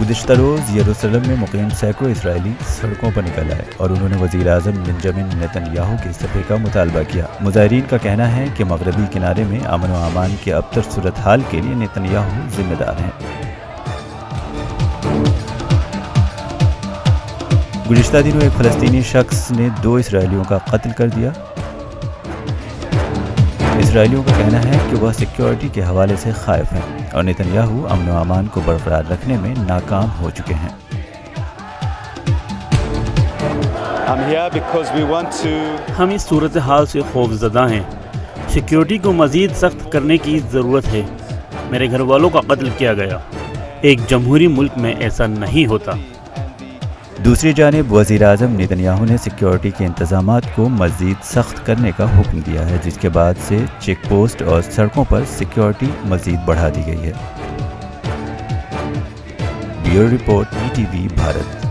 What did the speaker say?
گزشتہ روز یروشلم میں مقیم سینکڑوں اسرائیلی سڑکوں پر نکل آئے اور انہوں نے وزیر اعظم بنجامن نیتن یاہو کے استعفے کا مطالبہ کیا۔ مظاہرین کا کہنا ہے کہ مغربی کنارے میں امن و امان کے ابتر صورتحال کے لیے نیتن یاہو ذمہ دار ہیں۔ گزشتہ دنوں ایک فلسطینی شخص نے 2 اسرائیلیوں کا قتل کر دیا۔ اسرائیلیوں کا کہنا ہے کہ وہ سیکیورٹی کے حوالے سے خائف ہیں اور نیتن یاہو امن و امان کو برقرار رکھنے میں ناکام ہو چکے ہیں۔ ہم اس صورتحال سے خوفزدہ ہیں۔ سیکیورٹی کو مزید سخت کرنے کی ضرورت ہے۔ میرے گھر والوں کا قتل کیا گیا۔ ایک جمہوری ملک میں ایسا نہیں ہوتا۔ دوسری جانب وزیر اعظم نیتن یاہو نے سیکیورٹی کے انتظامات کو مزید سخت کرنے کا حکم دیا ہے، جس کے بعد سے چیک پوسٹ اور سڑکوں پر سیکیورٹی مزید بڑھا دی گئی ہے۔ Bureau report ETV Bharat.